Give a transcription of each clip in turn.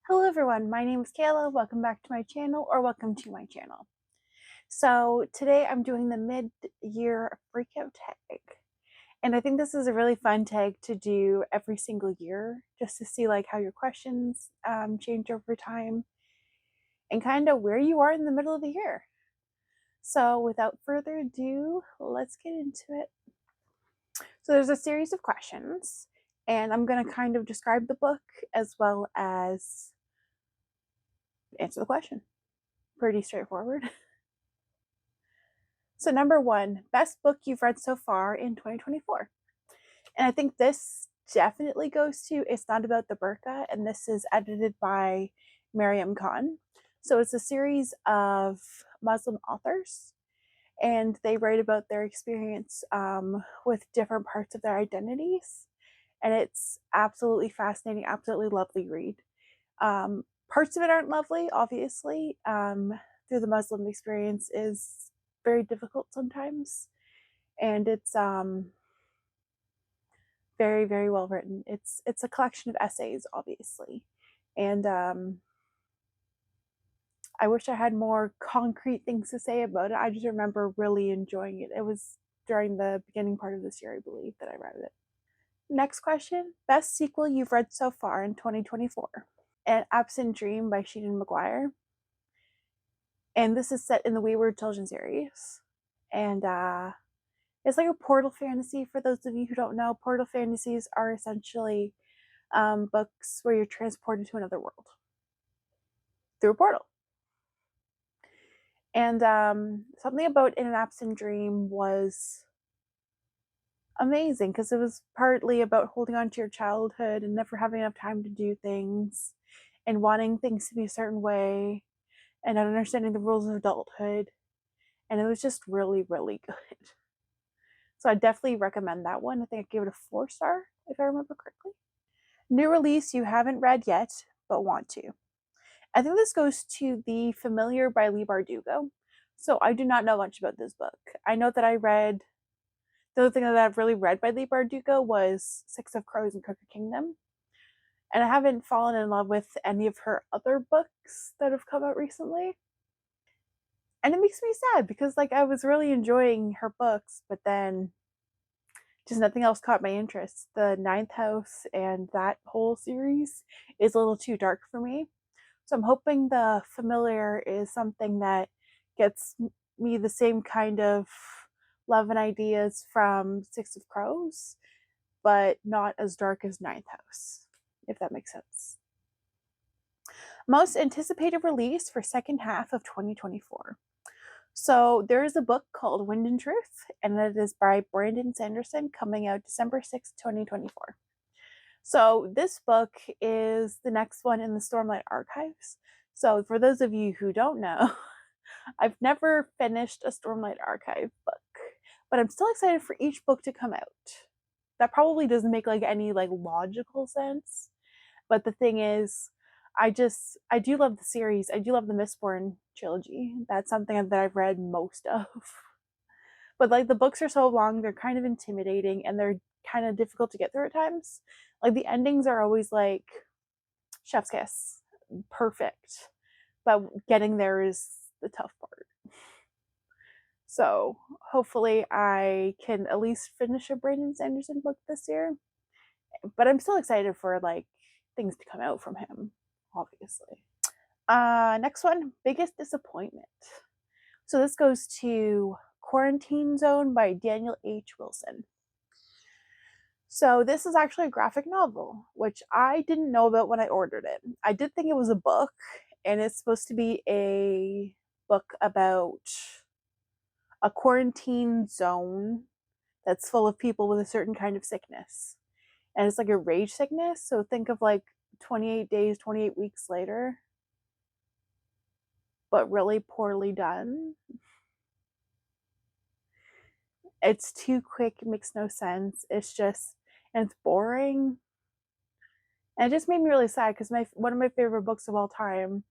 Hello everyone, my name is Kayla. Welcome back to my channel, or welcome to my channel. So today I'm doing the mid-year breakout tag. And I think this is a really fun tag to do every single year, just to see like how your questions change over time and kind of where you are in the middle of the year. So without further ado, let's get into it. So there's a series of questions, and I'm going to kind of describe the book as well as answer the question. Pretty straightforward. So number one, best book you've read so far in 2024. And I think this definitely goes to It's Not About the Burqa, and this is edited by Mariam Khan. So it's a series of Muslim authors, and they write about their experience with different parts of their identities. And it's absolutely fascinating, absolutely lovely read. Parts of it aren't lovely, obviously. Through the Muslim experience is very difficult sometimes, and it's very, very well written. It's a collection of essays, obviously, and I wish I had more concrete things to say about it. I just remember really enjoying it. It was during the beginning part of this year, I believe, that I read it. Next question, best sequel you've read so far in 2024. An Absent Dream by Sheena Maguire. And this is set in the Wayward Children series. And it's like a portal fantasy. For those of you who don't know, portal fantasies are essentially books where you're transported to another world through a portal. And something about In an Absent Dream was amazing because it was partly about holding on to your childhood and never having enough time to do things and wanting things to be a certain way and not understanding the rules of adulthood. And it was just really, really good. So I definitely recommend that one. I think I gave it a 4-star, if I remember correctly. New release you haven't read yet, but want to. I think this goes to The Familiar by Leigh Bardugo. So I do not know much about this book. I know that the other thing that I've really read by Leigh Bardugo was Six of Crows and Crooked Kingdom. And I haven't fallen in love with any of her other books that have come out recently. And it makes me sad because like I was really enjoying her books, but then just nothing else caught my interest. The Ninth House and that whole series is a little too dark for me. So I'm hoping The Familiar is something that gets me the same kind of love and ideas from Six of Crows, but not as dark as Ninth House, if that makes sense. Most anticipated release for second half of 2024. So there is a book called Wind and Truth, and it is by Brandon Sanderson, coming out December 6th, 2024. So this book is the next one in the Stormlight Archives. So for those of you who don't know, I've never finished a Stormlight Archive book, but I'm still excited for each book to come out. That probably doesn't make like any like logical sense, but the thing is, I do love the series. I do love the Mistborn trilogy. That's something that I've read most of. But like the books are so long, they're kind of intimidating and they're kind of difficult to get through at times. Like the endings are always like chef's kiss, perfect. But getting there is the tough part. So hopefully I can at least finish a Brandon Sanderson book this year. But I'm still excited for like things to come out from him, obviously. Next one, biggest disappointment. So this goes to Quarantine Zone by Daniel H. Wilson. So this is actually a graphic novel, which I didn't know about when I ordered it. I did think it was a book, and it's supposed to be a book about a quarantine zone that's full of people with a certain kind of sickness. And it's like a rage sickness. So think of like 28 days, 28 weeks later, but really poorly done. It's too quick, it makes no sense. And it's boring. And it just made me really sad because one of my favorite books of all time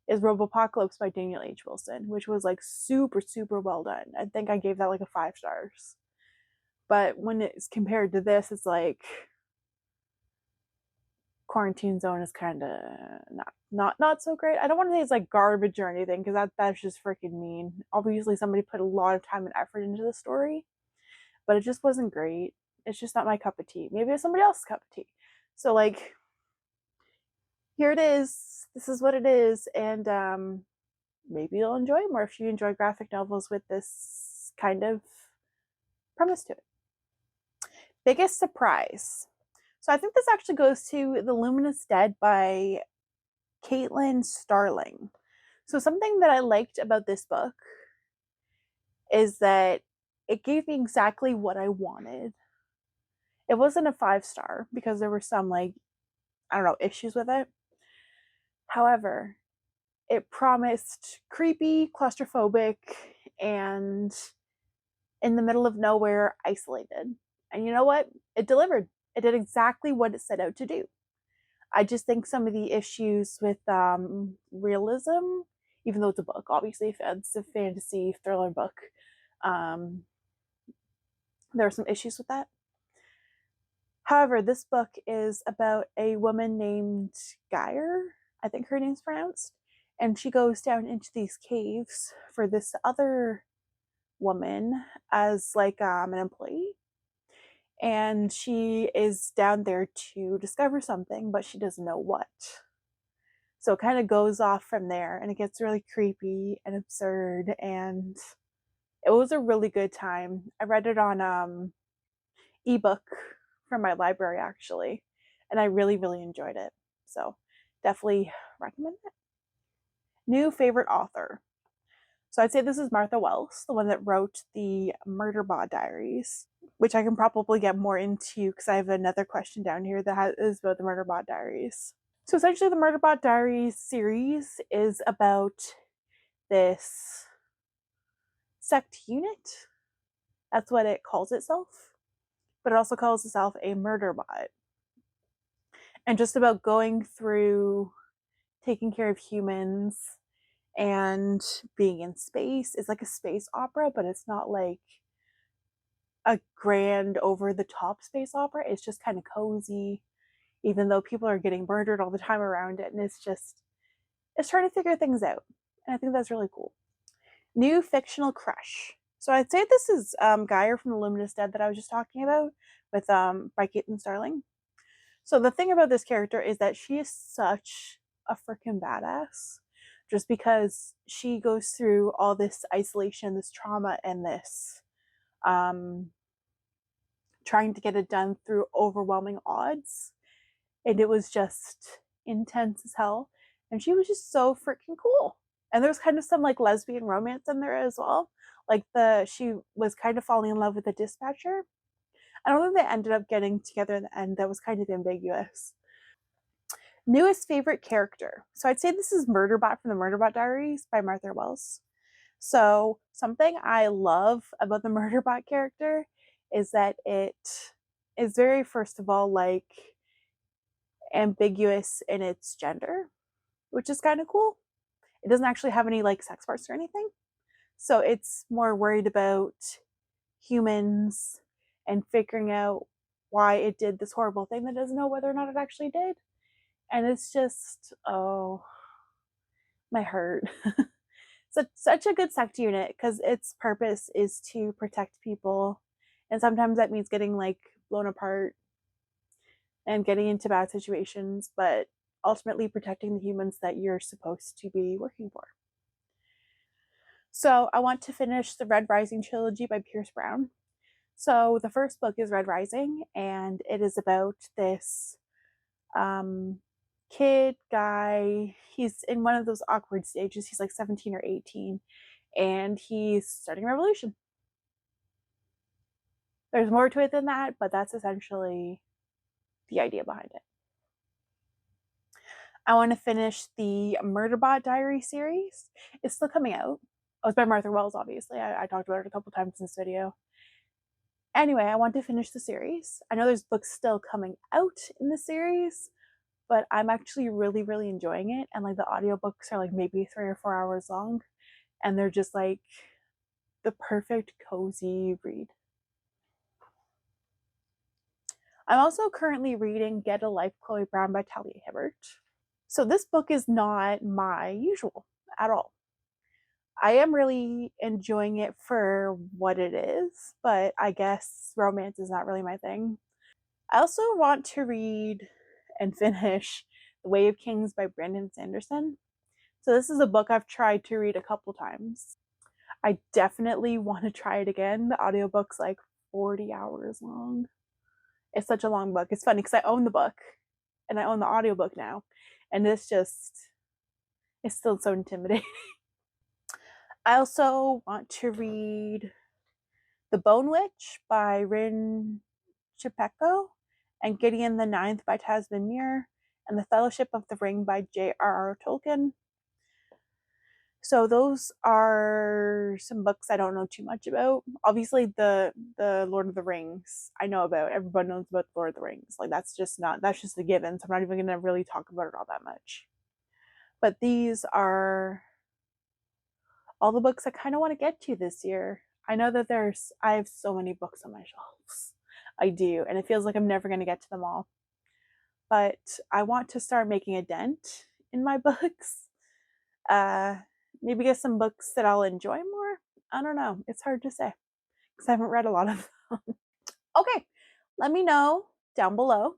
is Robopocalypse by Daniel H. Wilson, which was like super, super well done. I think I gave that like a 5 stars. But when it's compared to this, it's like Quarantine Zone is kind of not so great. I don't want to say it's like garbage or anything because that's just freaking mean. Obviously, somebody put a lot of time and effort into the story, but it just wasn't great. It's just not my cup of tea. Maybe it's somebody else's cup of tea. So like, here it is. This is what it is, and maybe you'll enjoy more if you enjoy graphic novels with this kind of premise to it. Biggest surprise. So I think this actually goes to The Luminous Dead by Caitlin Starling. So something that I liked about this book is that it gave me exactly what I wanted. It wasn't a 5-star because there were some like, I don't know, issues with it. However, it promised creepy, claustrophobic, and in the middle of nowhere, isolated. And you know what? It delivered. It did exactly what it set out to do. I just think some of the issues with realism, even though it's a book, obviously, if it's a fantasy thriller book, um, there are some issues with that. However, this book is about a woman named Geyer, I think her name's pronounced, and she goes down into these caves for this other woman as like an employee, and she is down there to discover something, but she doesn't know what. So it kind of goes off from there, and it gets really creepy and absurd, and it was a really good time. I read it on ebook from my library actually, and I really really enjoyed it. So definitely recommend it. New favorite author. So I'd say this is Martha Wells, the one that wrote the Murderbot Diaries, which I can probably get more into because I have another question down here that is about the Murderbot Diaries. So essentially, the Murderbot Diaries series is about this sect unit. That's what it calls itself, but it also calls itself a murder bot. And just about going through taking care of humans and being in space. Is like a space opera, but it's not like a grand over the top space opera. It's just kind of cozy, even though people are getting murdered all the time around it. And it's trying to figure things out. And I think that's really cool. New fictional crush. So I'd say this is Geyer from The Luminous Dead that I was just talking about with by Caitlin Starling. So the thing about this character is that she is such a freaking badass just because she goes through all this isolation, this trauma, and this trying to get it done through overwhelming odds. And it was just intense as hell. And she was just so freaking cool. And there's kind of some like lesbian romance in there as well. Like she was kind of falling in love with the dispatcher. I don't think they ended up getting together in the end. That was kind of ambiguous. Newest favorite character. So I'd say this is Murderbot from the Murderbot Diaries by Martha Wells. So something I love about the Murderbot character is that it is very, first of all, like ambiguous in its gender, which is kind of cool. It doesn't actually have any like sex parts or anything. So it's more worried about humans and figuring out why it did this horrible thing that doesn't know whether or not it actually did. And it's just, oh, my heart. Such a good sect unit because its purpose is to protect people. And sometimes that means getting like blown apart and getting into bad situations, but ultimately protecting the humans that you're supposed to be working for. So I want to finish the Red Rising trilogy by Pierce Brown. So the first book is Red Rising, and it is about this kid guy. He's in one of those awkward stages. He's like 17 or 18, and he's starting a revolution. There's more to it than that, but that's essentially the idea behind it. I want to finish the Murderbot Diary series. It's still coming out. Oh, it's by Martha Wells, obviously. I talked about it a couple times in this video. Anyway, I want to finish the series. I know there's books still coming out in the series, but I'm actually really, really enjoying it. And like the audiobooks are like maybe 3 or 4 hours long, and they're just like the perfect cozy read. I'm also currently reading Get a Life, Chloe Brown by Talia Hibbert. So this book is not my usual at all. I am really enjoying it for what it is, but I guess romance is not really my thing. I also want to read and finish The Way of Kings by Brandon Sanderson. So this is a book I've tried to read a couple times. I definitely want to try it again. The audiobook's like 40 hours long. It's such a long book. It's funny because I own the book and I own the audiobook now. And this just is still so intimidating. I also want to read The Bone Witch by Rin Chippeko and Gideon the Ninth by Tasman Muir and The Fellowship of the Ring by J.R.R. Tolkien. So those are some books I don't know too much about. Obviously, the Lord of the Rings I know about. Everyone knows about the Lord of the Rings. Like that's just a given. So I'm not even gonna really talk about it all that much. But these are all the books I kind of want to get to this year. I know that I have so many books on my shelves. I do, and it feels like I'm never gonna get to them all. But I want to start making a dent in my books. Uh, Maybe get some books that I'll enjoy more. I don't know. It's hard to say because I haven't read a lot of them. Okay, let me know down below.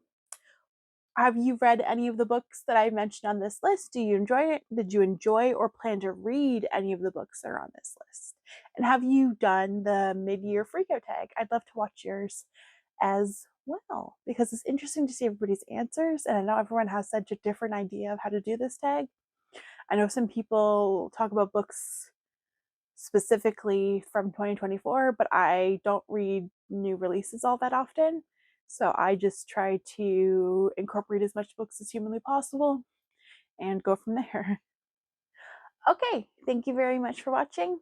Have you read any of the books that I mentioned on this list? Do you enjoy it? Did you enjoy or plan to read any of the books that are on this list? And have you done the mid-year freakout tag? I'd love to watch yours as well because it's interesting to see everybody's answers. And I know everyone has such a different idea of how to do this tag. I know some people talk about books specifically from 2024, but I don't read new releases all that often. So I just try to incorporate as much books as humanly possible and go from there. Okay, thank you very much for watching.